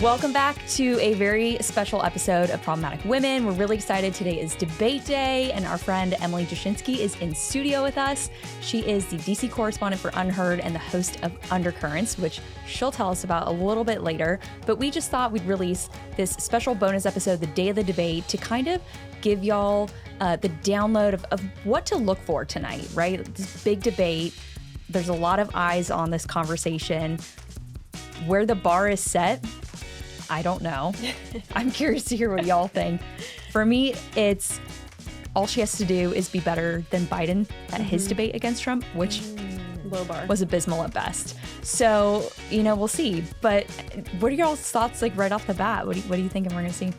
Welcome back to a very special episode of Problematic Women. We're really excited. Today is debate day, and our friend Emily Jashinsky is in studio with us. She is the DC correspondent for Unheard and the host of Undercurrents, which she'll tell us about a little bit later. But we just thought we'd release this special bonus episode the day of the debate to kind of give y'all the download of what to look for tonight, right? This big debate. There's a lot of eyes on this conversation. Where the bar is set, I don't know. I'm curious to hear what y'all think. For me, it's all she has to do is be better than Biden at his debate against Trump, which low bar was abysmal at best. So, we'll see. But what are y'all's thoughts like right off the bat? What do you think we're going to see?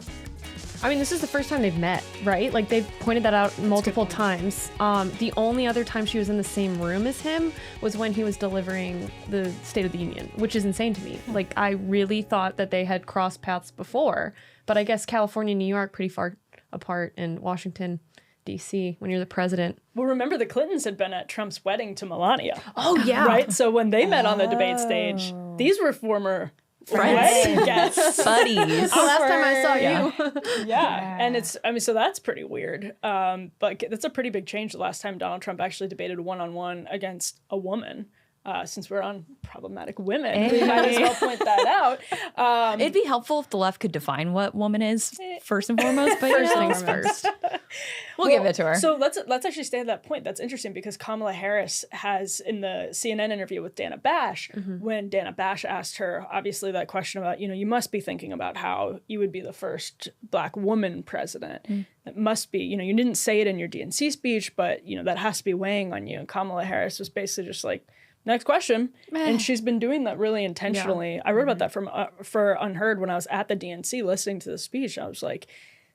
I mean, this is the first time they've met, right? Like, they've pointed that out multiple times. The only other time she was in the same room as him was when he was delivering the State of the Union, which is insane to me. Like, I really thought that they had crossed paths before, but I guess California and New York pretty far apart, and Washington, D.C., when you're the president. Well, remember the Clintons had been at Trump's wedding to Melania. Oh, yeah. Right? So when they met on the debate stage, these were former wedding guests. Buddies. Last time I saw you. Yeah. And so that's pretty weird. But that's a pretty big change the last time Donald Trump actually debated one-on-one against a woman. Since we're on Problematic Women, we might as well point that out. It'd be helpful if the left could define what woman is first and foremost, but First things first. We'll give it to her. So let's actually stay at that point. That's interesting because Kamala Harris has, in the CNN interview with Dana Bash, when Dana Bash asked her, obviously, that question about, you must be thinking about how you would be the first Black woman president. It must be, you didn't say it in your DNC speech, but, that has to be weighing on you. And Kamala Harris was basically just like, next question. And she's been doing that really intentionally. Yeah. I wrote about that for Unheard when I was at the DNC listening to the speech. I was like,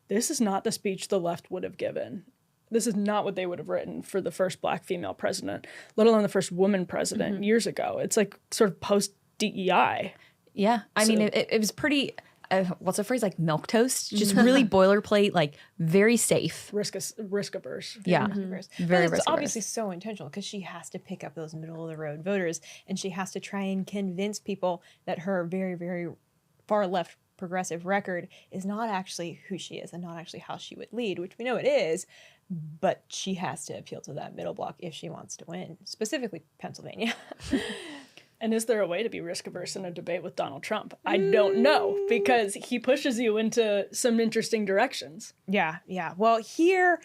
this is not the speech the left would have given. This is not what they would have written for the first Black female president, let alone the first woman president years ago. It's like sort of post-DEI. Yeah. I mean, it was pretty... what's the phrase, like milquetoast? Just really boilerplate, like very safe. Risk averse. Yeah. Very risk averse. Obviously so intentional because she has to pick up those middle of the road voters, and she has to try and convince people that her very, very far left progressive record is not actually who she is and not actually how she would lead, which we know it is, but she has to appeal to that middle block if she wants to win, specifically Pennsylvania. And is there a way to be risk-averse in a debate with Donald Trump? I don't know, because he pushes you into some interesting directions. Yeah. Well, here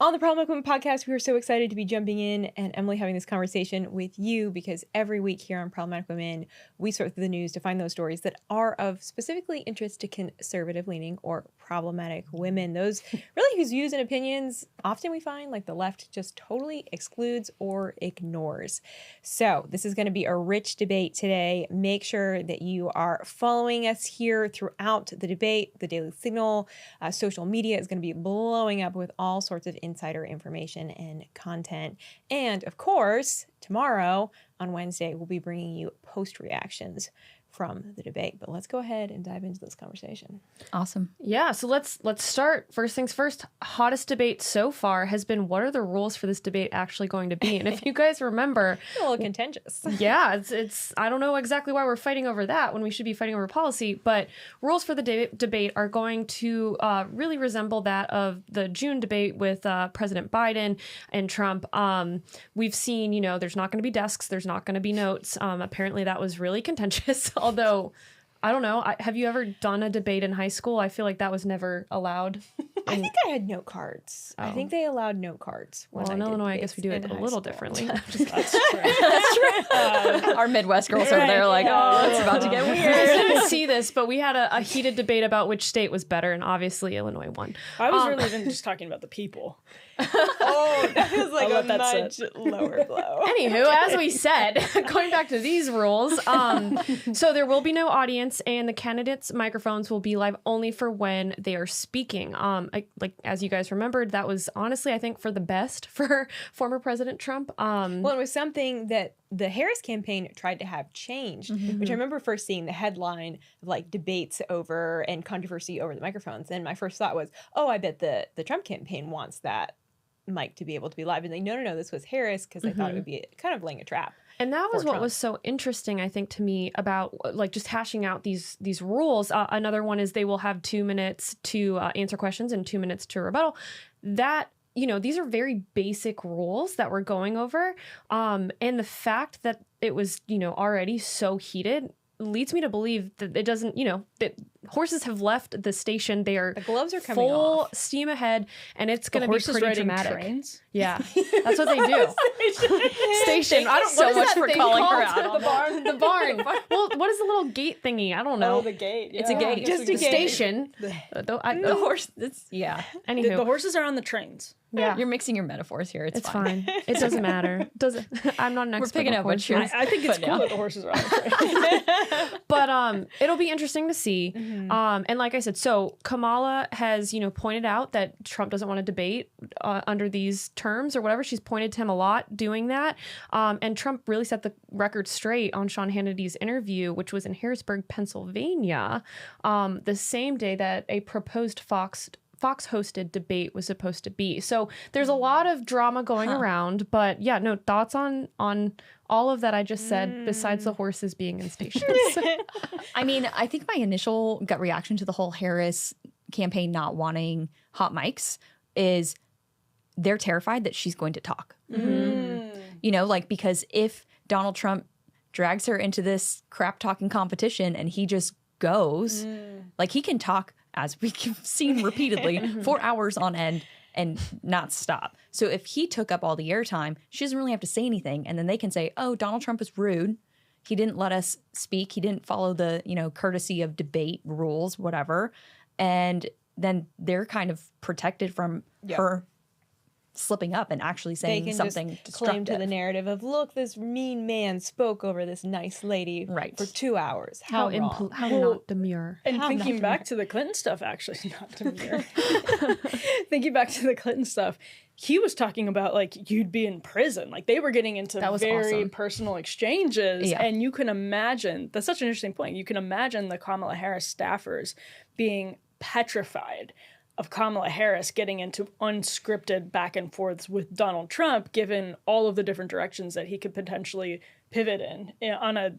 on the Problematic Women podcast, we are so excited to be jumping in and Emily having this conversation with you because every week here on Problematic Women, we sort through the news to find those stories that are of specifically interest to conservative-leaning or problematic women. Those really whose views and opinions often we find like the left just totally excludes or ignores. So this is going to be a rich debate today. Make sure that you are following us here throughout the debate. The Daily Signal, social media is going to be blowing up with all sorts of insider information and content. And of course, tomorrow on Wednesday, we'll be bringing you post reactions from the debate. But let's go ahead and dive into this conversation. Awesome. Yeah, so let's start. First things first, hottest debate so far has been what are the rules for this debate actually going to be? And if you guys remember... a little contentious. Yeah, it's I don't know exactly why we're fighting over that when we should be fighting over policy, but rules for the debate are going to really resemble that of the June debate with President Biden and Trump. We've seen, there's not going to be desks, there's not going to be notes. Apparently that was really contentious. Although, I don't know. Have you ever done a debate in high school? I feel like that was never allowed. I think I had note cards. Oh. I think they allowed note cards. Well, in Illinois, I guess we do it a little differently. That's true. Our Midwest girls over there are like, oh, it's about to get weird. I didn't see this, but we had a heated debate about which state was better, and obviously Illinois won. I was really even just talking about the people. That feels like a much lower blow. Anywho, as we said, going back to these rules, so there will be no audience, and the candidates' microphones will be live only for when they are speaking. Like as you guys remembered, that was honestly, I think, for the best for former President Trump. Well, it was something that the Harris campaign tried to have changed, which I remember first seeing the headline of like debates over and controversy over the microphones. And my first thought was, oh, I bet the Trump campaign wants that Mike to be able to be live. And they, no, this was Harris, because they thought it would be kind of laying a trap. And that was what Trump. was so interesting, I think, to me about like just hashing out these rules. Another one is they will have 2 minutes to answer questions and 2 minutes to rebuttal. That, these are very basic rules that we're going over. And the fact that it was, already so heated leads me to believe that it doesn't, that horses have left the station. They are The gloves are coming full off. steam ahead, and it's going to be Horses pretty riding dramatic. trains? Yeah, that's what they do. Station. I don't so what is much that for thing calling her called? out on The barn. The barn. Well, what is the little gate thingy? I don't know. Oh, the gate. It's a gate. Just a The gate. station. The horse. Yeah. Anywho, The horses are on the trains. yeah, You're mixing your metaphors here. It's fine. It doesn't matter. Doesn't. I'm not an expert. picking on up what horses. you're- I think it's But cool yeah. that the horses are on the trains. But it'll be interesting to see. And like I said, so Kamala has pointed out that Trump doesn't want to debate under these terms or whatever. She's pointed to him a lot doing that. And Trump really set the record straight on Sean Hannity's interview, which was in Harrisburg, Pennsylvania, the same day that a proposed Fox hosted debate was supposed to be. So there's a lot of drama going around, but yeah, no thoughts on all of that I just said, besides the horses being in stations. I mean, I think my initial gut reaction to the whole Harris campaign not wanting hot mics is they're terrified that she's going to talk. Because if Donald Trump drags her into this crap talking competition and he just goes, he can talk, as we've seen repeatedly, for hours on end and not stop. So if he took up all the airtime, she doesn't really have to say anything. And then they can say, oh, Donald Trump was rude. He didn't let us speak. He didn't follow the, courtesy of debate rules, whatever. And then they're kind of protected from her slipping up and actually They saying can something just claim to the destructive. narrative of, look, this mean man spoke over this nice lady Right. for 2 hours. How wrong? not demure. And How thinking not back to the Clinton stuff, actually, not to mirror. Thinking back to the Clinton stuff, he was talking about you'd be in prison. They were getting into That was very awesome. personal exchanges. Yeah. And you can imagine, that's such an interesting point. You can imagine the Kamala Harris staffers being petrified of Kamala Harris getting into unscripted back and forths with Donald Trump, given all of the different directions that he could potentially pivot in on a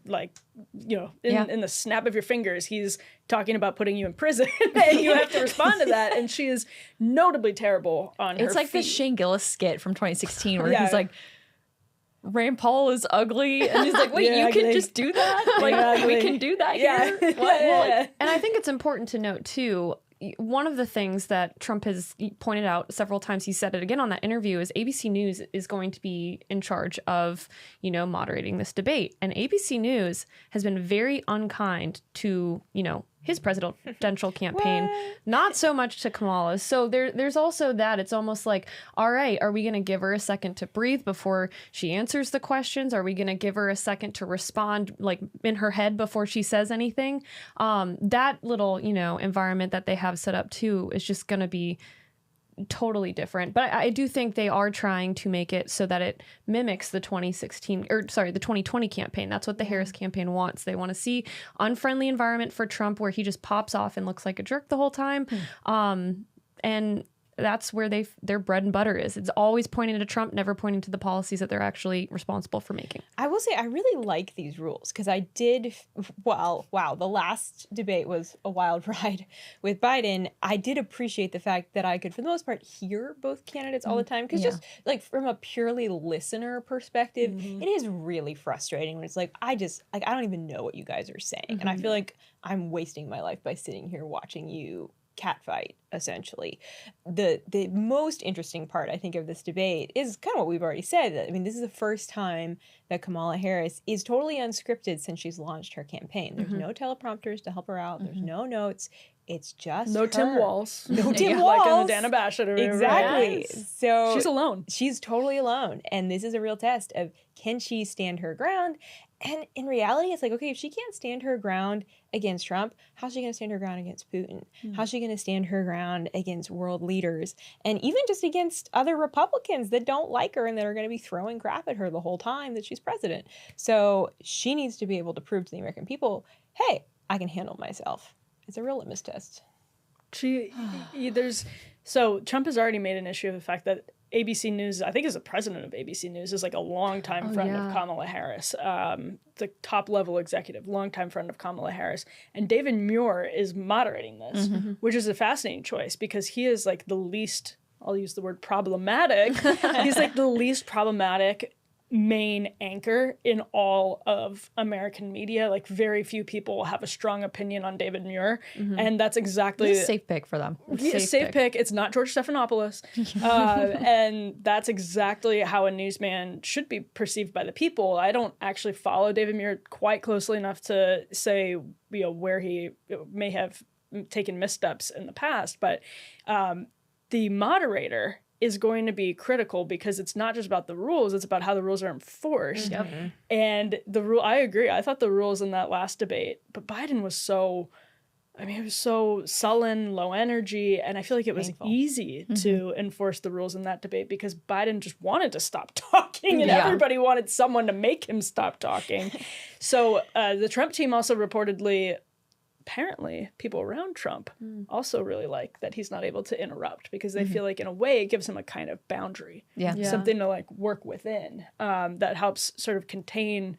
in the snap of your fingers. He's talking about putting you in prison and you have to respond to that. And she is notably terrible on her It's like the feet. Shane Gillis skit from 2016 where Yeah. he's like, Rand Paul is ugly. And he's like, wait, Yeah, you can ugly. just do that? ugly. We can do that Yeah. here? Yeah. And I think it's important to note, too, one of the things that Trump has pointed out several times, he said it again on that interview, is ABC News is going to be in charge of, moderating this debate. And ABC News has been very unkind to, his presidential campaign, not so much to Kamala. So there's also that. It's almost like, all right, are we going to give her a second to breathe before she answers the questions? Are we going to give her a second to respond in her head before she says anything? That little, environment that they have set up too is just going to be totally different. But I do think they are trying to make it so that it mimics the 2020 campaign. That's what the Harris campaign wants. They want to see unfriendly environment for Trump where he just pops off and looks like a jerk the whole time. And that's where their bread and butter is. It's always pointing to Trump, never pointing to the policies that they're actually responsible for making. I will say I really like these rules because I did, wow, the last debate was a wild ride with Biden. I did appreciate the fact that I could, for the most part, hear both candidates all the time because just from a purely listener perspective, it is really frustrating when it's I don't even know what you guys are saying. And I feel like I'm wasting my life by sitting here watching you catfight, essentially. The most interesting part, I think, of this debate is kind of what we've already said. I mean, this is the first time that Kamala Harris is totally unscripted since she's launched her campaign. There's no teleprompters to help her out. There's no notes. It's just No Tim her. Walz. No Tim Like in Walz. the Dana Bash interview. Exactly. Yes. So She's alone. She's totally alone. And this is a real test of, can she stand her ground? And in reality, it's okay, if she can't stand her ground against Trump, how's she going to stand her ground against Putin? How's she going to stand her ground against world leaders? And even just against other Republicans that don't like her and that are going to be throwing crap at her the whole time that she's president. So she needs to be able to prove to the American people, hey, I can handle myself. It's a real litmus test. So Trump has already made an issue of the fact that ABC News, I think is the president of ABC News, is like a longtime friend of Kamala Harris, the top level executive, longtime friend of Kamala Harris. And David Muir is moderating this, which is a fascinating choice because he is like the least, I'll use the word problematic. He's like the least problematic main anchor in all of American media. Like very few people have a strong opinion on David Muir, and that's exactly It's a safe pick for them. safe pick. It's not George Stephanopoulos, and that's exactly how a newsman should be perceived by the people. I don't actually follow David Muir quite closely enough to say where he may have taken missteps in the past, but the moderator is going to be critical because it's not just about the rules, it's about how the rules are enforced. And I agree. I thought the rules in that last debate, but Biden was so, it was so sullen, low energy, and I feel like it was easy to enforce the rules in that debate because Biden just wanted to stop talking and everybody wanted someone to make him stop talking. So the Trump team also reportedly, apparently people around Trump also really like that he's not able to interrupt because they feel like in a way it gives him a kind of boundary, something to like work within that helps sort of contain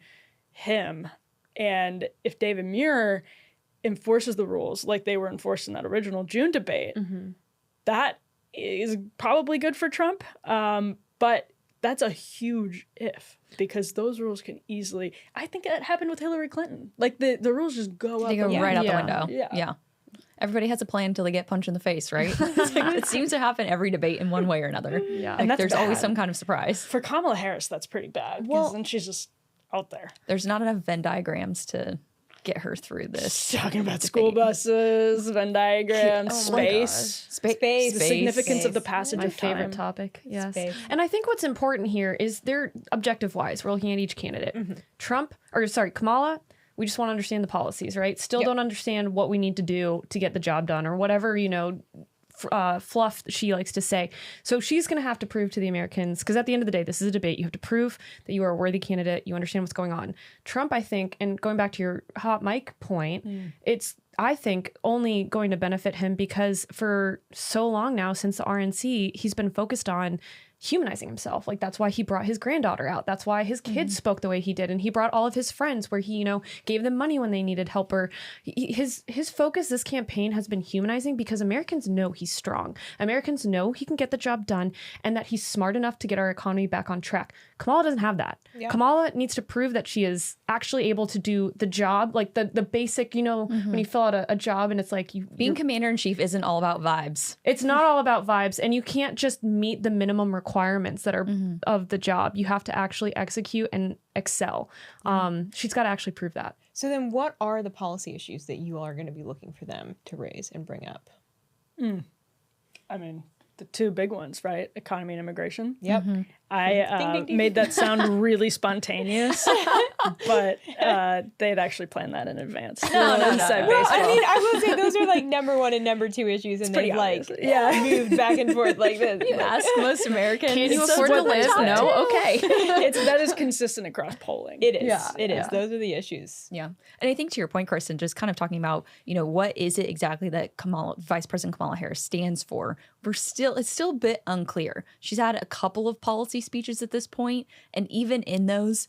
him. And if David Muir enforces the rules like they were enforced in that original June debate, that is probably good for Trump. But that's a huge if because those rules can easily, I think that happened with Hillary Clinton. Like the rules just go up. They go right out the window. Yeah. Everybody has a plan until they get punched in the face, right? It seems to happen every debate in one way or another. Yeah. And Like, there's always bad. some kind of surprise. For Kamala Harris, that's pretty bad because then she's just out there. There's not enough Venn diagrams to get her through this. Talking about school buses, Venn diagrams, space. Space. The significance of the passage My of time. favorite topic. Yes. Space. And I think what's important here is they're objective wise. We're looking at each candidate. Kamala, we just want to understand the policies, right? Still don't understand what we need to do to get the job done or whatever, fluff she likes to say. So she's going to have to prove to the Americans, because at the end of the day, this is a debate. You have to prove that you are a worthy candidate. You understand what's going on. Trump, I think, and going back to your hot mic point, it's, I think, only going to benefit him because for so long now since the RNC, he's been focused on humanizing himself. Like that's why he brought his granddaughter out. That's why his kids spoke the way he did. And he brought all of his friends where he, gave them money when they needed help. Or his focus this campaign has been humanizing because Americans know he's strong. Americans know he can get the job done and that he's smart enough to get our economy back on track. Kamala doesn't have that. Yeah. Kamala needs to prove that she is actually able to do the job, like the basic, when you fill out a job and it's like being commander in chief isn't all about vibes. It's not all about vibes, and you can't just meet the minimum requirements that are of the job. You have to actually execute and excel. She's got to actually prove that. So then what are the policy issues that you are going to be looking for them to raise and bring up? I mean, the two big ones, right? Economy and immigration. Yep. I made that sound really spontaneous, but they'd actually planned that in advance. No. Well, I mean, I will say those are like number one and number two issues, and they've like moved back and forth like this. You ask most Americans, can you afford to live? No? Okay. That is consistent across polling. It is. Yeah, it is. Those are the issues. Yeah. And I think to your point, Kristen, just kind of talking about, what is it exactly that Vice President Kamala Harris stands for? It's still a bit unclear. She's had a couple of policy speeches at this point, and even in those,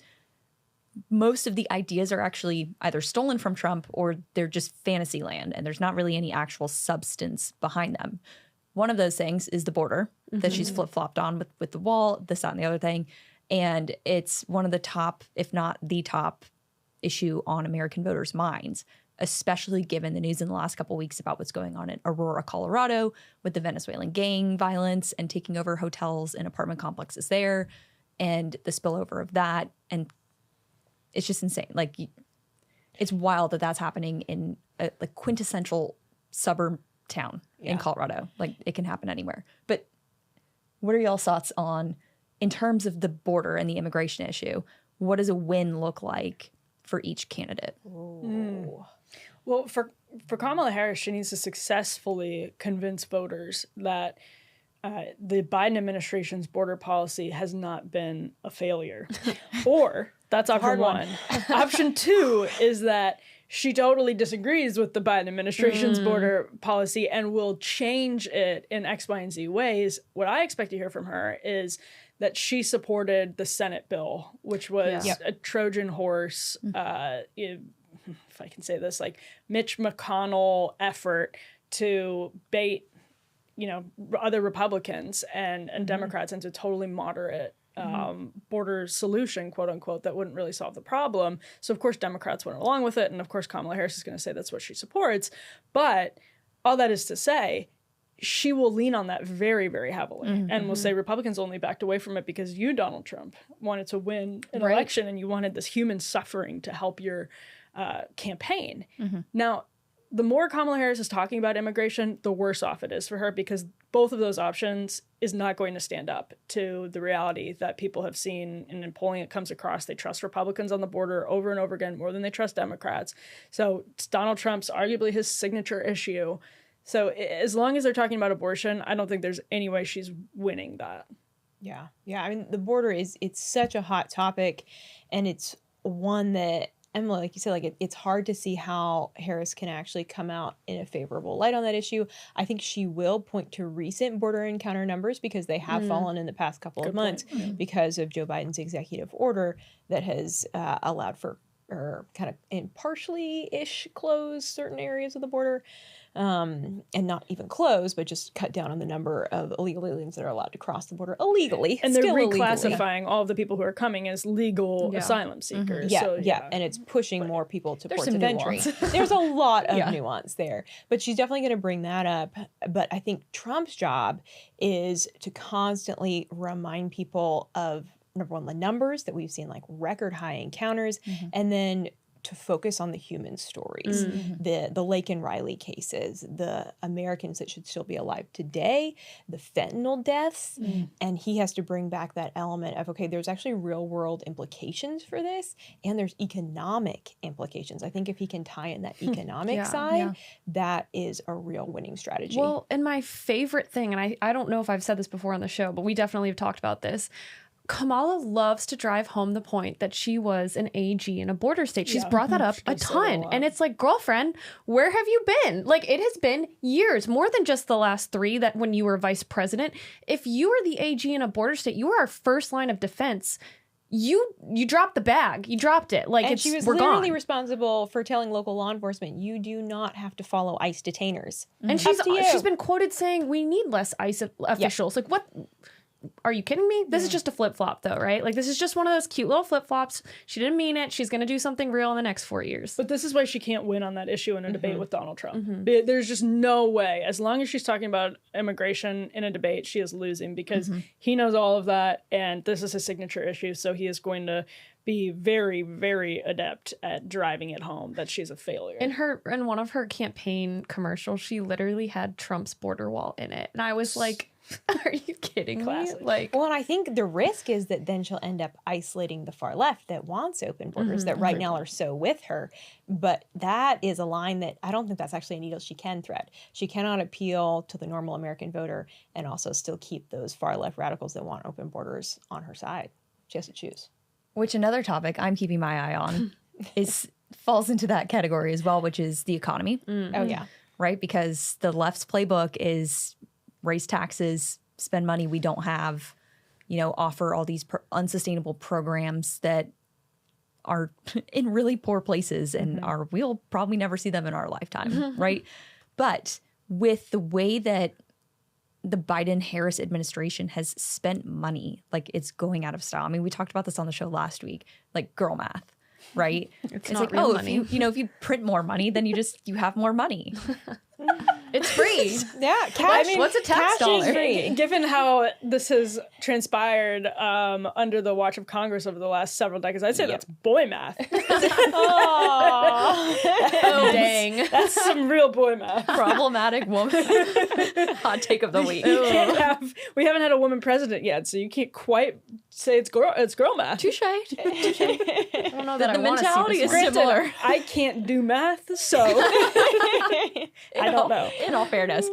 most of the ideas are actually either stolen from Trump or they're just fantasy land, and there's not really any actual substance behind them. One of those things is the border that she's flip-flopped on with the wall, this, that, and the other thing. And it's one of the top, if not the top, issue on American voters' minds, especially given the news in the last couple of weeks about what's going on in Aurora, Colorado, with the Venezuelan gang violence and taking over hotels and apartment complexes there, and the spillover of that. And it's just insane. Like, it's wild that that's happening in a quintessential suburb town in Colorado. Like, it can happen anywhere. But what are y'all's thoughts on, in terms of the border and the immigration issue, what does a win look like for each candidate? Well, for Kamala Harris, she needs to successfully convince voters that the Biden administration's border policy has not been a failure. Or, that's option one. Option two is that she totally disagrees with the Biden administration's border policy and will change it in X, Y, and Z ways. What I expect to hear from her is that she supported the Senate bill, which was a Trojan horse, if I can say this, like Mitch McConnell effort to bait, other Republicans and Democrats into totally moderate border solution, quote unquote, that wouldn't really solve the problem. So of course Democrats went along with it, and of course Kamala Harris is going to say that's what she supports. But all that is to say, she will lean on that very, very heavily, and will say Republicans only backed away from it because you, Donald Trump, wanted to win an election, and you wanted this human suffering to help your campaign. Now, the more Kamala Harris is talking about immigration, the worse off it is for her, because both of those options is not going to stand up to the reality that people have seen, and in polling it comes across. They trust Republicans on the border over and over again more than they trust Democrats. So it's Donald Trump's arguably his signature issue. So as long as they're talking about abortion, I don't think there's any way she's winning that. Yeah. I mean, the border it's such a hot topic, and it's one that, Emily, like you said, like it's hard to see how Harris can actually come out in a favorable light on that issue. I think she will point to recent border encounter numbers because they have fallen in the past couple of months because of Joe Biden's executive order that has allowed for or kind of in partially-ish close certain areas of the border, and not even close, but just cut down on the number of illegal aliens that are allowed to cross the border illegally. And they're reclassifying all of the people who are coming as legal asylum seekers. And it's pushing more people to ports of entry. There's a lot of nuance there, but she's definitely going to bring that up. But I think Trump's job is to constantly remind people of, number one, the numbers that we've seen, like record high encounters, and then to focus on the human stories, the Lake and Riley cases, the Americans that should still be alive today, the fentanyl deaths, and he has to bring back that element of, okay, there's actually real world implications for this, and there's economic implications. I think if he can tie in that economic side, that is a real winning strategy. Well, and my favorite thing, and I don't know if I've said this before on the show, but we definitely have talked about this, Kamala loves to drive home the point that she was an AG in a border state. She's brought that up a ton. And it's like, girlfriend, where have you been? Like, it has been years, more than just the last 3 that when you were vice president. If you were the AG in a border state, you were our first line of defense. You dropped the bag. You dropped it. Like, and she was literally responsible for telling local law enforcement, you do not have to follow ICE detainers. And she's been quoted saying, we need less ICE officials. Like, what? Are you kidding me? This is just a flip-flop, though, right? Like, this is just one of those cute little flip-flops. She didn't mean it. She's going to do something real in the next 4 years. But this is why she can't win on that issue in a debate with Donald Trump. There's just no way. As long as she's talking about immigration in a debate, she is losing, because he knows all of that, and this is his signature issue, so he is going to be very, very adept at driving it home that she's a failure. In one of her campaign commercials, she literally had Trump's border wall in it. And I was like, are you kidding me? Like, well, and I think the risk is that then she'll end up isolating the far left that wants open borders that right now are so with her. But that is a line that I don't think that's actually a needle she can thread. She cannot appeal to the normal American voter and also still keep those far left radicals that want open borders on her side. She has to choose. Which another topic I'm keeping my eye on falls into that category as well, which is the economy. Oh, yeah. Right? Because the left's playbook is raise taxes, spend money we don't have, offer all these unsustainable programs that are in really poor places and we'll probably never see them in our lifetime, right? But with the way that the Biden-Harris administration has spent money, like, it's going out of style. I mean, we talked about this on the show last week, like girl math, right? It's like, real money. if you print more money, then you have more money. It's free. Cash. What's a tax dollar? Given how this has transpired under the watch of Congress over the last several decades, I'd say that's boy math. Oh, dang. That's some real boy math. Problematic woman. Hot take of the week. We haven't had a woman president yet, so you can't quite say it's girl math. Touche. I don't know that the I want to mentality see is this. similar. I can't do math, so I don't know. In all fairness,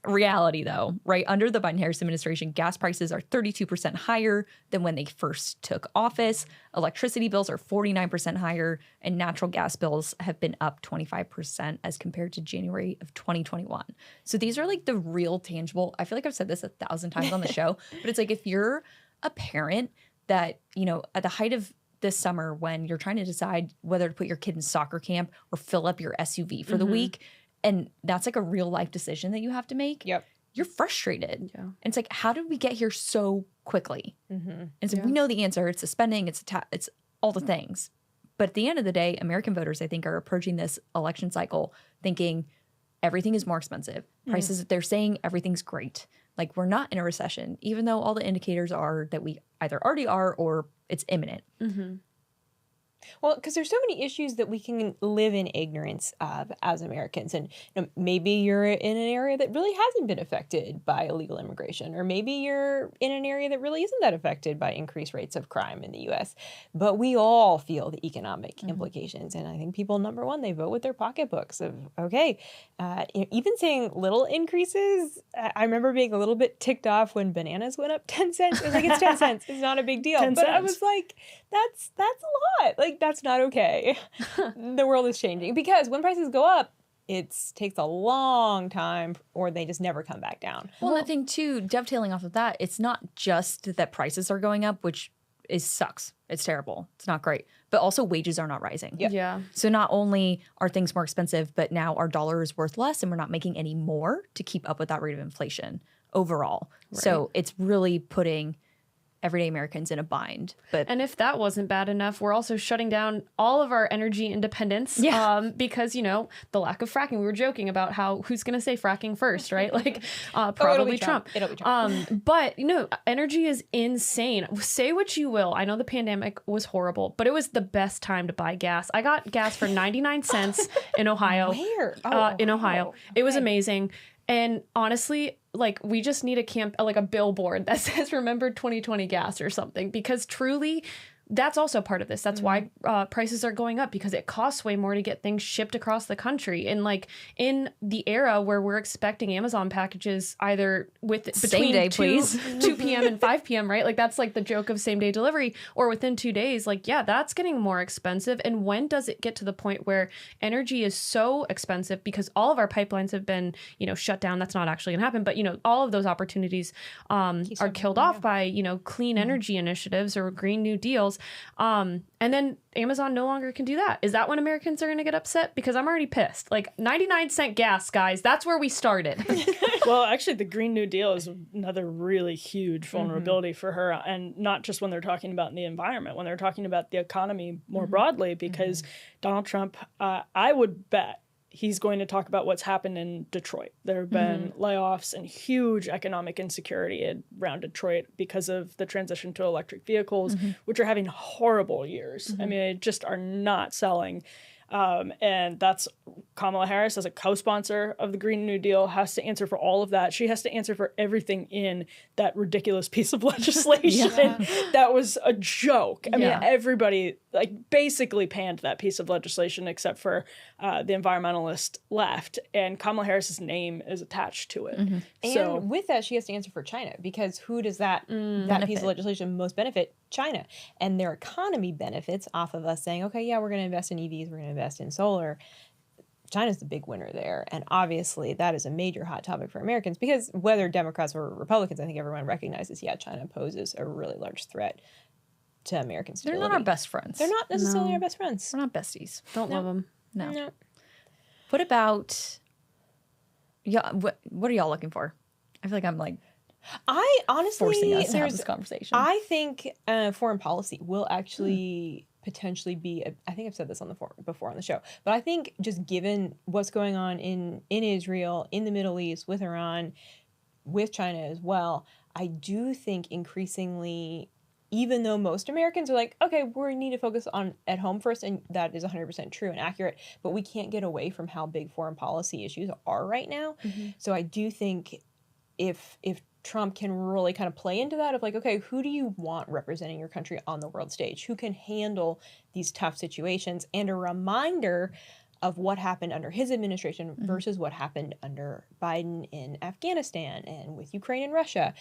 reality, though, right? Under the Biden-Harris administration, gas prices are 32% higher than when they first took office. Electricity bills are 49% higher, and natural gas bills have been up 25% as compared to January of 2021. So these are like the real tangible. I feel like I've said this 1,000 times on the show, but it's like if you're a parent that, you know, at the height of this summer when you're trying to decide whether to put your kid in soccer camp or fill up your SUV for the week, and that's like a real life decision that you have to make. Yep. You're frustrated. Yeah. And it's like, how did we get here so quickly? And so we know the answer. It's the spending. It's it's all the things. But at the end of the day, American voters, I think, are approaching this election cycle thinking everything is more expensive. Prices, they're saying everything's great. Like we're not in a recession, even though all the indicators are that we either already are or it's imminent. Well, because there's so many issues that we can live in ignorance of as Americans. And you know, maybe you're in an area that really hasn't been affected by illegal immigration, or maybe you're in an area that really isn't that affected by increased rates of crime in the U.S. But we all feel the economic implications. And I think people, number one, they vote with their pocketbooks of, okay, you know, even saying little increases, I remember being a little bit ticked off when bananas went up 10 cents. I was like, it's 10 cents. It's not a big deal. 10 But I cents. was like, that's a lot. Like, that's not okay. The world is changing because when prices go up, it takes a long time or they just never come back down. Well, and I think too, dovetailing off of that, it's not just that prices are going up, which sucks. It's terrible. It's not great. But also wages are not rising. Yep. Yeah. So not only are things more expensive, but now our dollar is worth less and we're not making any more to keep up with that rate of inflation overall. So it's really putting everyday Americans in a bind. But And if that wasn't bad enough, we're also shutting down all of our energy independence because, you know, the lack of fracking. We were joking about how who's going to say fracking first, right? Like probably Trump. It'll be Trump. But, you know, energy is insane. Say what you will. I know the pandemic was horrible, but it was the best time to buy gas. I got gas for 99 cents in Ohio. Where? In Ohio. It was amazing. And honestly, like we just need a billboard that says remember 2020 gas or something, because truly that's also part of this. That's why prices are going up, because it costs way more to get things shipped across the country. And like in the era where we're expecting Amazon packages either between day, 2 p.m. and 5 p.m., right? Like that's like the joke of same day delivery, or within 2 days. Like, yeah, that's getting more expensive. And when does it get to the point where energy is so expensive because all of our pipelines have been, you know, shut down? That's not actually going to happen. But, you know, all of those opportunities are killed off by, you know, clean energy initiatives or Green New Deals. And then Amazon no longer can do that. Is that when Americans are going to get upset? Because I'm already pissed. Like 99-cent gas, guys. That's where we started. Well, actually, the Green New Deal is another really huge vulnerability for her. And not just when they're talking about the environment, when they're talking about the economy more broadly, because Donald Trump, I would bet, he's going to talk about what's happened in Detroit. There have been layoffs and huge economic insecurity around Detroit because of the transition to electric vehicles, which are having horrible years. I mean, they just are not selling. And that's Kamala Harris, as a co-sponsor of the Green New Deal, has to answer for all of that. She has to answer for everything in that ridiculous piece of legislation. That was a joke. I mean, everybody like basically panned that piece of legislation except for the environmentalist left, and Kamala Harris's name is attached to it. So And with that, she has to answer for China, because who does that piece of legislation most benefit? China. And their economy benefits off of us saying, okay, yeah, we're going to invest in EVs, we're going to invest in solar. China's the big winner there. And obviously that is a major hot topic for Americans, because whether Democrats or Republicans, I think everyone recognizes, China poses a really large threat to American stability. they're not our best friends. They're not necessarily our best friends. We're not besties. Don't love them. No. What about, what are y'all looking for? I feel like I'm like I honestly, forcing us to have this conversation. I think foreign policy will actually potentially be, I think I've said this before on the show, but I think just given what's going on in Israel, in the Middle East, with Iran, with China as well, I do think increasingly, even though most Americans are like, okay, we need to focus on at home first, and that is 100% true and accurate, but we can't get away from how big foreign policy issues are right now. So I do think if Trump can really kind of play into that of like, okay, who do you want representing your country on the world stage? Who can handle these tough situations? And a reminder of what happened under his administration versus what happened under Biden in Afghanistan and with Ukraine and Russia.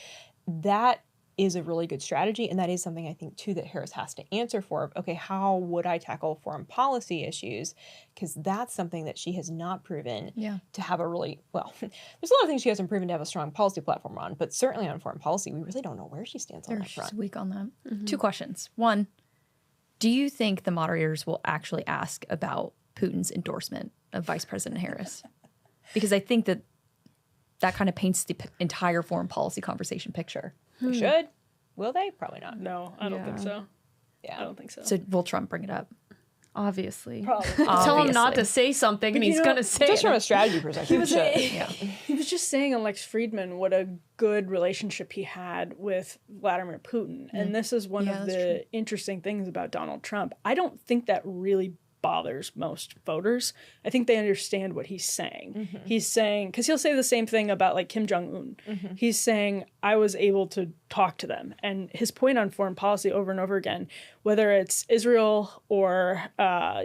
That is a really good strategy. And that is something I think, too, that Harris has to answer for. Okay, how would I tackle foreign policy issues? Because that's something that she has not proven to have a really, well, there's a lot of things she hasn't proven to have a strong policy platform on, but certainly on foreign policy, we really don't know where she stands on that front. She's weak on that. 2 questions. 1, do you think the moderators will actually ask about Putin's endorsement of Vice President Harris? Because I think that kind of paints the entire foreign policy conversation picture. They should. Will they? Probably not. No, I don't think so. Yeah. I don't think so. So will Trump bring it up? Obviously. Probably. Tell him not to say something and he's going to say just it. from a strategy perspective. He was just saying on Lex Friedman what a good relationship he had with Vladimir Putin. And this is one of the interesting things about Donald Trump. I don't think that really bothers most voters. I think they understand what he's saying. He's saying, because he'll say the same thing about like Kim Jong-un. He's saying, I was able to talk to them. And his point on foreign policy over and over again, whether it's Israel or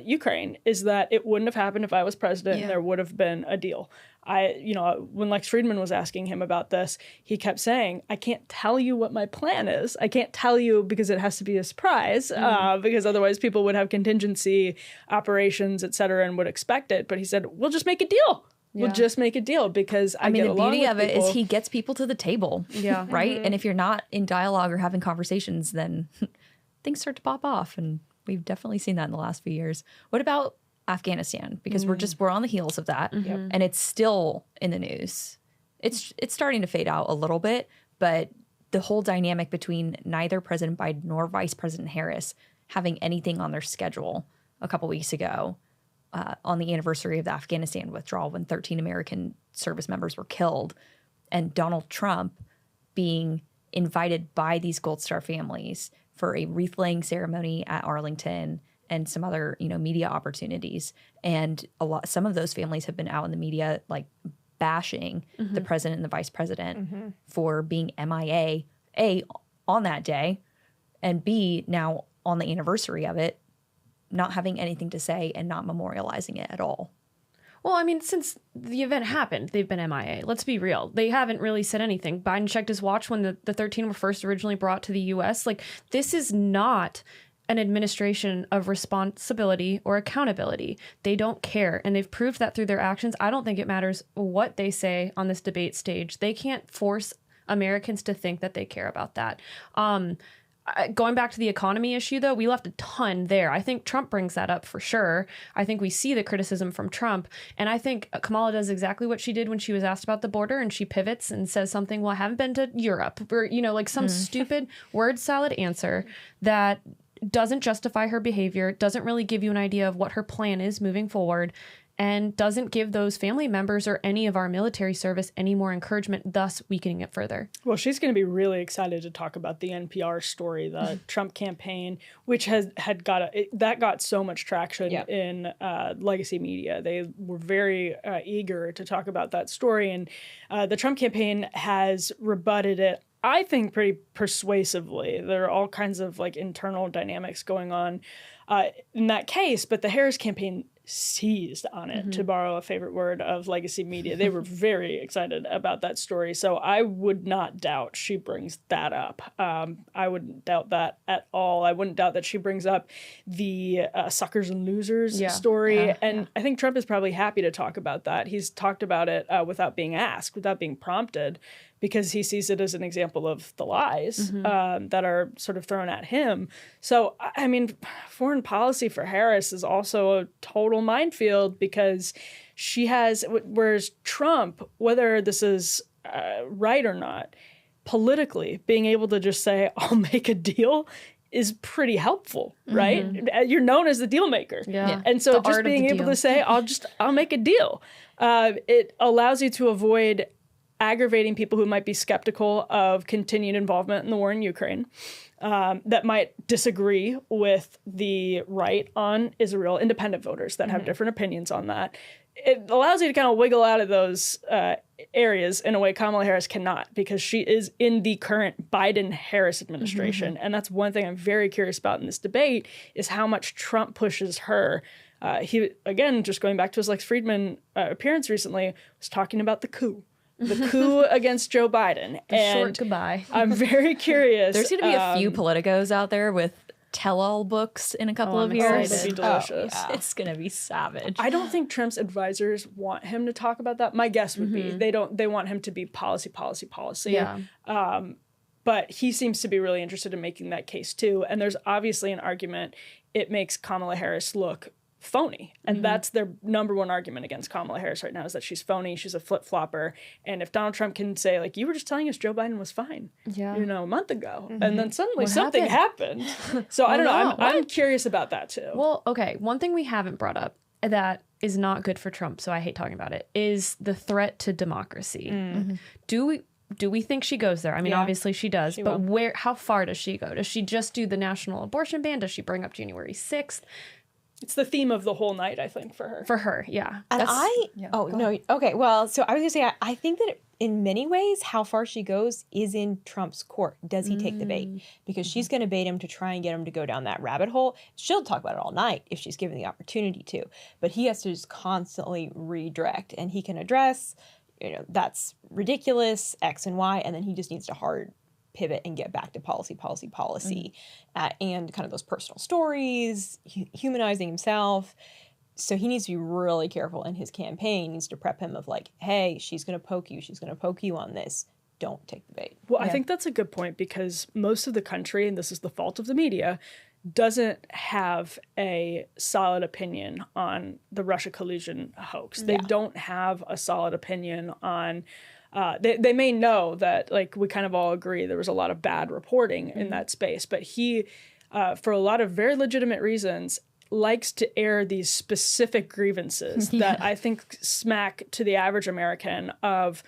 Ukraine, is that it wouldn't have happened if I was president and there would have been a deal. When Lex Friedman was asking him about this, he kept saying, I can't tell you what my plan is. I can't tell you because it has to be a surprise, because otherwise people would have contingency operations, et cetera, and would expect it. But he said, we'll just make a deal. We'll just make a deal because I mean, the beauty of it is he gets people to the table. Yeah. Right? And if you're not in dialogue or having conversations, then things start to pop off. And we've definitely seen that in the last few years. What about Afghanistan? Because we're on the heels of that, and it's still in the news. It's starting to fade out a little bit, but the whole dynamic between neither President Biden nor Vice President Harris having anything on their schedule a couple weeks ago, on the anniversary of the Afghanistan withdrawal when 13 American service members were killed, and Donald Trump being invited by these Gold Star families for a wreath-laying ceremony at Arlington and some other, media opportunities. And some of those families have been out in the media, like bashing the president and the vice president for being MIA, A, on that day, and B, now on the anniversary of it, not having anything to say and not memorializing it at all. Well, I mean, since the event happened, they've been MIA. Let's be real. They haven't really said anything. Biden checked his watch when the 13 were first originally brought to the U.S. Like, this is not an administration of responsibility or accountability. They don't care, and they've proved that through their actions. I don't think it matters what they say on this debate stage. They can't force Americans to think that they care about that. Going back to the economy issue, though, we left a ton there. I think Trump brings that up for sure. I think we see the criticism from Trump. And I think Kamala does exactly what she did when she was asked about the border, and she pivots and says something, well, I haven't been to Europe, or, like some stupid word salad answer that doesn't justify her behavior, doesn't really give you an idea of what her plan is moving forward, and doesn't give those family members or any of our military service any more encouragement, thus weakening it further. Well, she's going to be really excited to talk about the NPR story, the Trump campaign, which that got so much traction in legacy media. They were very eager to talk about that story, and the Trump campaign has rebutted it, I think, pretty persuasively. There are all kinds of internal dynamics going on in that case, but the Harris campaign seized on it, to borrow a favorite word of legacy media. They were very excited about that story. So I would not doubt she brings that up. I wouldn't doubt that at all. I wouldn't doubt that she brings up the suckers and losers story. I think Trump is probably happy to talk about that. He's talked about it without being asked, without being prompted, because he sees it as an example of the lies that are sort of thrown at him. So, I mean, foreign policy for Harris is also a total minefield, because she has, whereas Trump, whether this is right or not, politically, being able to just say, I'll make a deal is pretty helpful, right? You're known as the deal maker. Yeah. And so just being able to say, I'll make a deal, it allows you to avoid aggravating people who might be skeptical of continued involvement in the war in Ukraine, that might disagree with the right on Israel, independent voters that have different opinions on that. It allows you to kind of wiggle out of those areas in a way Kamala Harris cannot, because she is in the current Biden-Harris administration. And that's one thing I'm very curious about in this debate, is how much Trump pushes her he, again, just going back to his Lex Friedman appearance recently, was talking about the coup. The coup against Joe Biden. Short goodbye. I'm very curious. There's going to be a few politicos out there with tell-all books in a couple of years. It'll be delicious. It's going to be savage. I don't think Trump's advisors want him to talk about that. My guess would be they want him to be policy. Yeah. But he seems to be really interested in making that case too. And there's obviously an argument it makes Kamala Harris look phony. And that's their number one argument against Kamala Harris right now, is that she's phony, she's a flip-flopper. And if Donald Trump can say, like, you were just telling us Joe Biden was fine, a month ago, and then suddenly something happened. So I don't know. I'm curious about that too. Well, okay. One thing we haven't brought up that is not good for Trump, so I hate talking about it, is the threat to democracy. Do we think she goes there? I mean, obviously she does, but how far does she go? Does she just do the national abortion ban? Does she bring up January 6th? It's the theme of the whole night, I think, for her. For her, yeah. And okay. Well, so I was going to say, I think that in many ways, how far she goes is in Trump's court. Does he take the bait? Because she's going to bait him to try and get him to go down that rabbit hole. She'll talk about it all night if she's given the opportunity to. But he has to just constantly redirect. And he can address, that's ridiculous, X and Y, and then he just needs to hard pivot and get back to policy, and kind of those personal stories, humanizing himself. So he needs to be really careful in his campaign. He needs to prep him of like, hey, she's going to poke you. She's going to poke you on this. Don't take the bait. Well, I think that's a good point, because most of the country, and this is the fault of the media, doesn't have a solid opinion on the Russia collusion hoax. They don't have a solid opinion on... They may know that, like, we kind of all agree there was a lot of bad reporting in that space, but he, for a lot of very legitimate reasons, likes to air these specific grievances that I think smack to the average American of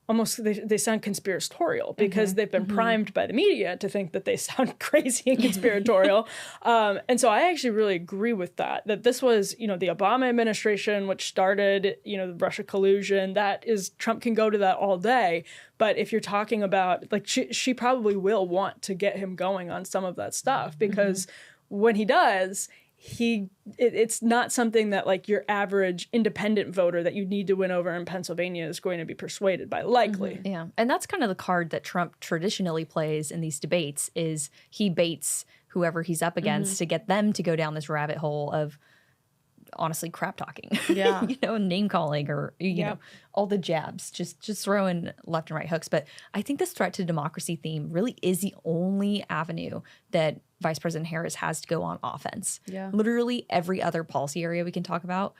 almost, they sound conspiratorial, because they've been primed by the media to think that they sound crazy and conspiratorial. And so I actually really agree with that this was, the Obama administration, which started, the Russia collusion. That is, Trump can go to that all day. But if you're talking about, like, she probably will want to get him going on some of that stuff, because when he does, it's not something that, like, your average independent voter that you need to win over in Pennsylvania is going to be persuaded by, likely. Yeah. And that's kind of the card that Trump traditionally plays in these debates, is he baits whoever he's up against to get them to go down this rabbit hole of, honestly, crap talking. Yeah. Name calling, or you know, all the jabs, just throwing left and right hooks. But I think this threat to democracy theme really is the only avenue that Vice President Harris has to go on offense. Yeah. Literally every other policy area we can talk about,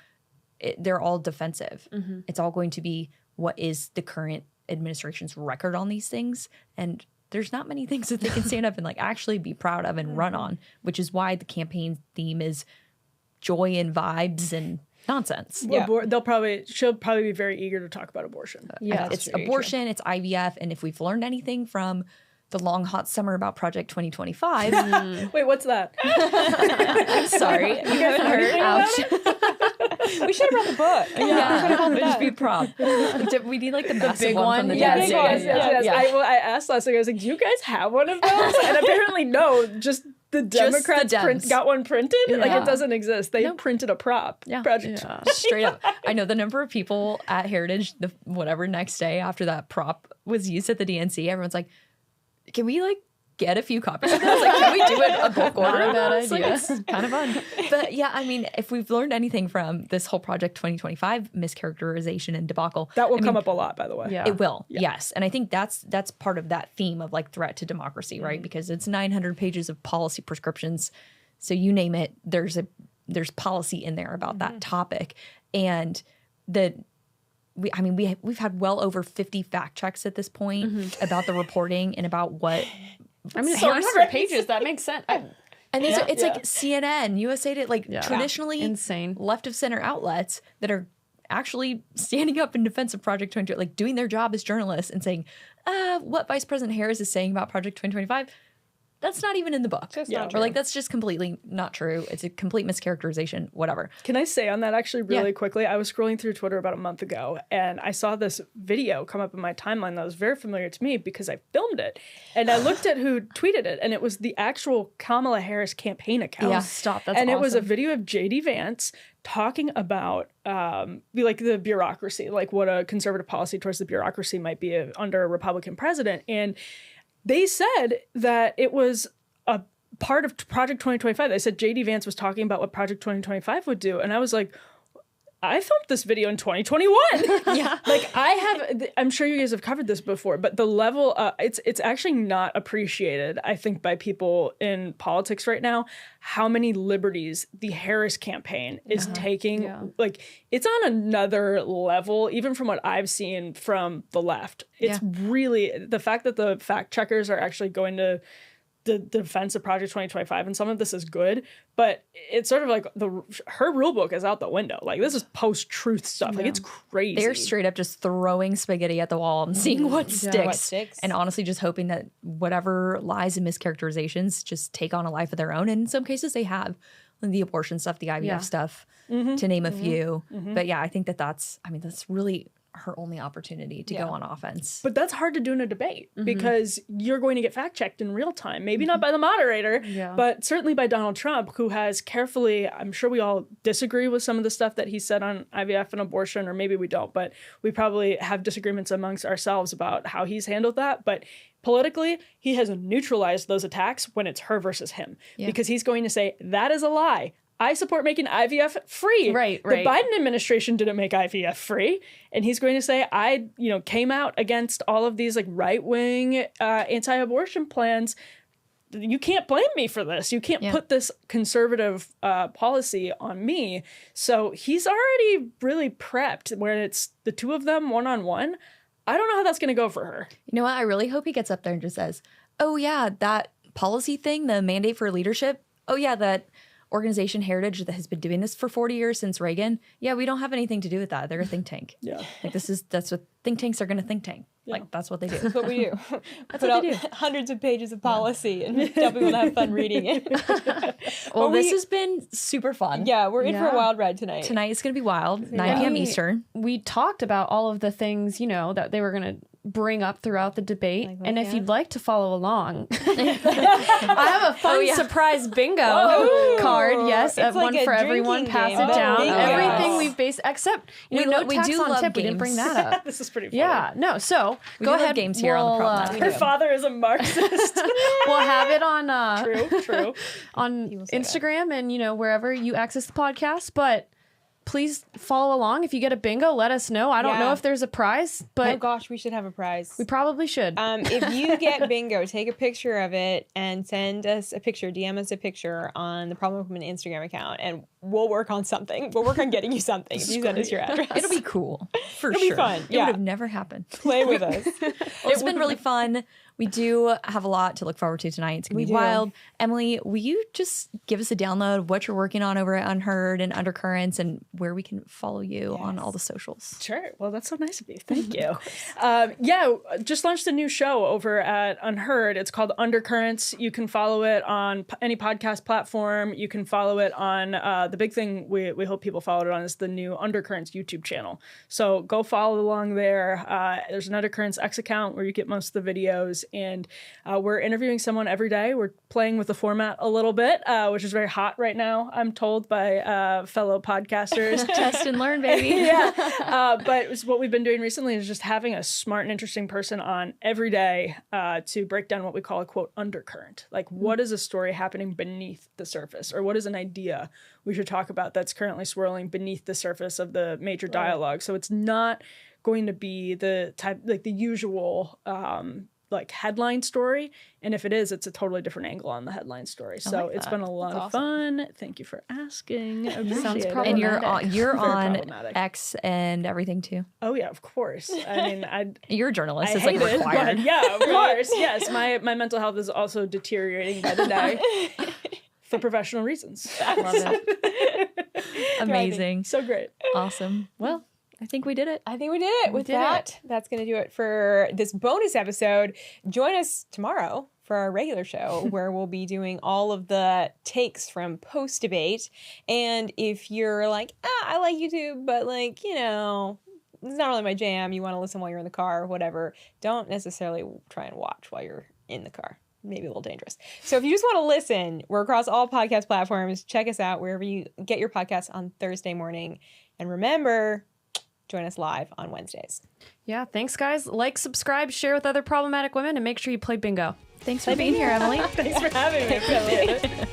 they're all defensive. It's all going to be what is the current administration's record on these things. And there's not many things that they can stand up and, like, actually be proud of and run on, which is why the campaign theme is joy and vibes and nonsense. Well, she'll probably be very eager to talk about abortion. It's abortion, it's IVF, and if we've learned anything from the long hot summer about Project 2025. Wait, what's that? I'm sorry. You haven't heard? Ouch. We should have brought the book. Yeah, just be prop. We need, like, the massive big one one. from the Yes. Yeah. I asked last week, I was like, do you guys have one of those? And apparently no, just the Democrats got one printed. Like, it doesn't exist. They printed a prop. Project. Straight up. I know the number of people at Heritage, next day after that prop was used at the DNC, everyone's like, can we, like, get a few copies of this? Like, can we do it a bulk order? Not a bad idea. Like, it's kind of fun. But yeah, I mean, if we've learned anything from this whole Project 2025 mischaracterization and debacle, that will come up a lot, by the way. Yeah. It will, yes. And I think that's part of that theme of, like, threat to democracy, right? Because it's 900 pages of policy prescriptions. So you name it, there's policy in there about that topic. And we've had well over 50 fact checks at this point about the reporting and about what. I mean, it's 100 pages. That makes sense. And it's like CNN, USA Today, like, traditionally insane left of center outlets that are actually standing up in defense of Project 2020, like, doing their job as journalists and saying, what Vice President Harris is saying about Project 2025, that's not even in the book. Just Yeah. not Or true. like, that's just completely not true. It's a complete mischaracterization, whatever. Can I say on that actually really quickly? I was scrolling through Twitter about a month ago and I saw this video come up in my timeline that was very familiar to me because I filmed it. And I looked at who tweeted it and it was the actual Kamala Harris campaign account. Yeah. Stop. That's and it was a awesome. video of JD Vance talking about like the bureaucracy, like what a conservative policy towards the bureaucracy might be under a Republican president. And they said that it was a part of Project 2025. They said JD Vance was talking about what Project 2025 would do. And I was like, I filmed this video in 2021. Yeah. Like I'm sure you guys have covered this before, but the level, it's actually not appreciated, I think, by people in politics right now, how many liberties the Harris campaign is taking. Yeah. Like, it's on another level, even from what I've seen from the left. It's really, the fact that the fact checkers are actually going to the defense of Project 2025, and some of this is good, but it's sort of like her rule book is out the window. Like, this is post-truth stuff. Like, it's crazy. They're straight up just throwing spaghetti at the wall and seeing what sticks. What sticks. And honestly just hoping that whatever lies and mischaracterizations just take on a life of their own. And in some cases they have. The abortion stuff, the IVF stuff, to name a few. But yeah, I think that's really her only opportunity to go on offense. But that's hard to do in a debate because you're going to get fact-checked in real time. Maybe not by the moderator, but certainly by Donald Trump, who has carefully, I'm sure we all disagree with some of the stuff that he said on IVF and abortion, or maybe we don't, but we probably have disagreements amongst ourselves about how he's handled that. But politically, he has neutralized those attacks when it's her versus him, because he's going to say, that is a lie. I support making IVF free. Right. The Biden administration didn't make IVF free. And he's going to say, I came out against all of these like right-wing anti-abortion plans. You can't blame me for this. You can't put this conservative policy on me. So he's already really prepped where it's the two of them one-on-one. I don't know how that's going to go for her. You know what? I really hope he gets up there and just says, oh yeah, that policy thing, the mandate for leadership. Oh yeah, that organization Heritage that has been doing this for 40 years since Reagan. Yeah, we don't have anything to do with that. They're a think tank. Yeah. Like that's what think tanks are going to think tank. Like that's what they do. That's what we do. That's Put what they out do. hundreds of pages of policy and tell people to have fun reading it. Well, this we- has been super fun. Yeah, we're in for a Yeah. wild ride tonight. Tonight is going to be wild. 9 p.m. Eastern. We talked about all of the things, that they were going to bring up throughout the debate. Like what, and if yeah? you'd like to follow along, I have a fun surprise bingo card. Yes, It's one like a for everyone. drinking Pass game, it but down. bingo. Everything we've based, except We no lo- we tax do on love tip. We didn't bring games. that up. This is pretty funny. Yeah, no. So We go do love ahead. games here on the Problem Matter. Her father is a Marxist. We'll have it on True. on will say that. Instagram and wherever you access the podcast. But please follow along. If you get a bingo, let us know. I don't know Yeah. if there's a prize, Oh but gosh, we should have a prize. we probably should. If you get bingo, take a picture of it and send us a picture, DM us a picture on the Problem Woman Instagram account, and we'll work on something. We'll work on getting you something if you send us your address. It'll be cool. For It'll be sure. fun, It yeah. would have never happened. Play with us. Well, it's been really fun. We do have a lot to look forward to tonight. It's going to be do. wild. Emily, will you just give us a download of what you're working on over at Unheard and Undercurrents and where we can follow you on all the socials? Sure. Well, that's so nice of you. Thank you. Just launched a new show over at Unheard. It's called Undercurrents. You can follow it on any podcast platform. You can follow it on the big thing we hope people follow it on is the new Undercurrents YouTube channel. So go follow along there. There's an Undercurrents X account where you get most of the videos, and we're interviewing someone every day. We're playing with the format a little bit, which is very hot right now, I'm told by fellow podcasters. Test and learn, baby. But what we've been doing recently is just having a smart and interesting person on every day to break down what we call a quote undercurrent. Like, what is a story happening beneath the surface, or what is an idea we should talk about that's currently swirling beneath the surface of the major dialogue? So it's not going to be the type like the usual like headline story, and if it is, it's a totally different angle on the headline story. So like it's that. been a lot of fun. Thank you for asking. I appreciate it. And you're Very on problematic. X and everything too. Oh yeah, of course. I mean, You're a journalist. I It's like hate it, required. but yeah, of course. Yes, my mental health is also deteriorating by the day for professional reasons. Love it. Amazing. So great. Awesome. Well, I think we did it. I think we did it. With did that, that's going to do it for this bonus episode. Join us tomorrow for our regular show where we'll be doing all of the takes from post-debate. And if you're like, I like YouTube, but like, you know, it's not really my jam, you want to listen while you're in the car or whatever, don't necessarily try and watch while you're in the car. Maybe a little dangerous. So if you just want to listen, we're across all podcast platforms. Check us out wherever you get your podcasts on Thursday morning. And remember, join us live on Wednesdays. Yeah, thanks, guys. Like, subscribe, share with other problematic women, and make sure you play bingo. Thanks for being here, Emily. Thanks for having me. I appreciate it.